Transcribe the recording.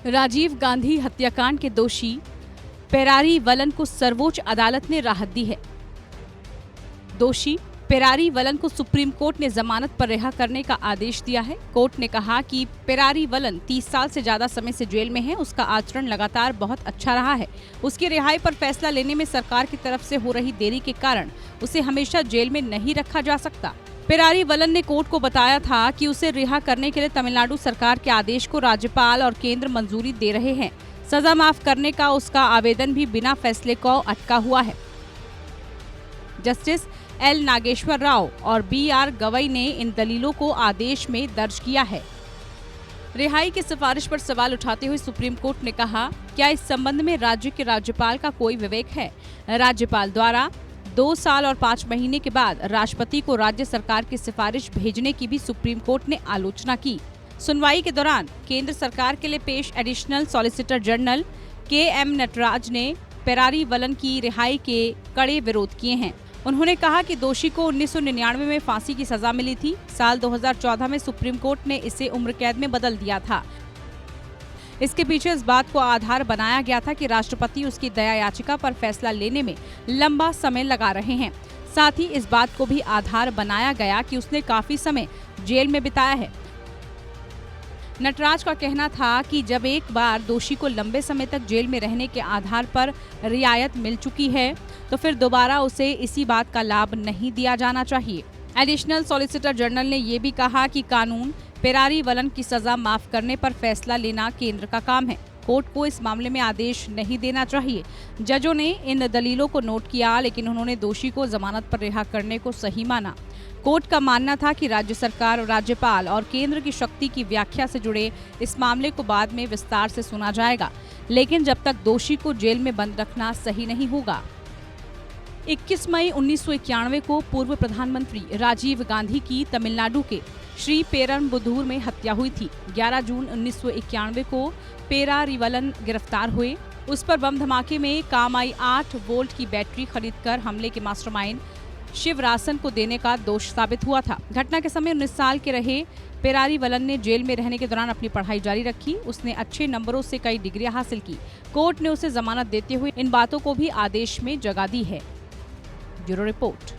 राजीव गांधी हत्याकांड के दोषी पेरारी वलन को सर्वोच्च अदालत ने राहत दी है। दोषी पेरारी वलन को सुप्रीम कोर्ट ने जमानत पर रिहा करने का आदेश दिया है। कोर्ट ने कहा कि पेरारी वलन 30 साल से ज्यादा समय से जेल में है। उसका आचरण लगातार बहुत अच्छा रहा है। उसकी रिहाई पर फैसला लेने में सरकार की तरफ से हो रही देरी के कारण उसे हमेशा जेल में नहीं रखा जा सकता। पेरारी वलन ने कोर्ट को बताया था कि उसे रिहा करने के लिए तमिलनाडु सरकार के आदेश को राज्यपाल और केंद्र मंजूरी दे रहे हैं। सजा माफ करने का उसका आवेदन भी बिना फैसले को अटका हुआ है। जस्टिस एल नागेश्वर राव और BR गवई ने इन दलीलों को आदेश में दर्ज किया है। रिहाई की सिफारिश पर सवाल उठाते हुए सुप्रीम कोर्ट ने कहा, क्या इस संबंध में राज्य के राज्यपाल का कोई विवेक है? राज्यपाल द्वारा 2 साल और 5 महीने के बाद राष्ट्रपति को राज्य सरकार की सिफारिश भेजने की भी सुप्रीम कोर्ट ने आलोचना की। सुनवाई के दौरान केंद्र सरकार के लिए पेश additional solicitor general KM Nataraj ने पेरारी वलन की रिहाई के कड़े विरोध किए हैं। उन्होंने कहा कि दोषी को 1999 में फांसी की सजा मिली थी। साल 2014 में सुप्रीम कोर्ट ने इसे उम्र कैद में बदल दिया था। इसके पीछे इस बात को आधार बनाया गया था कि राष्ट्रपति उसकी दया याचिका पर फैसला लेने में लंबा समय लगा रहे हैं। साथ ही इस बात को भी आधार बनाया गया कि उसने काफी समय जेल में बिताया है। नटराज का कहना था कि जब एक बार दोषी को लंबे समय तक जेल में रहने के आधार पर रियायत मिल चुकी है तो फिर दोबारा उसे इसी बात का लाभ नहीं दिया जाना चाहिए। एडिशनल सॉलिसिटर जनरल ने ये भी कहा कि कानून पेरारी वलन की सजा माफ करने पर फैसला लेना केंद्र का काम है। कोर्ट को इस मामले में आदेश नहीं देना चाहिए। जजों ने इन दलीलों को नोट किया, लेकिन उन्होंने दोषी को जमानत पर रिहा करने को सही माना। कोर्ट का मानना था कि राज्य सरकार, राज्यपाल और केंद्र की शक्ति की व्याख्या से जुड़े इस मामले को बाद में विस्तार से सुना जाएगा, लेकिन जब तक दोषी को जेल में बंद रखना सही नहीं होगा। 21 मई 1991 को पूर्व प्रधानमंत्री राजीव गांधी की तमिलनाडु के श्री पेरम्बुदूर में हत्या हुई थी। 11 जून 1991 को पेरारीवलन गिरफ्तार हुए। उस पर बम धमाके में काम आई 8 वोल्ट की बैटरी खरीदकर हमले के मास्टरमाइंड शिवरासन को देने का दोष साबित हुआ था। घटना के समय 19 साल के रहे पेरारी वलन ने जेल में रहने के दौरान अपनी पढ़ाई जारी रखी। उसने अच्छे नंबरों से कई डिग्रियां हासिल की। कोर्ट ने उसे जमानत देते हुए इन बातों को भी आदेश में जगह दी है। Bureau report.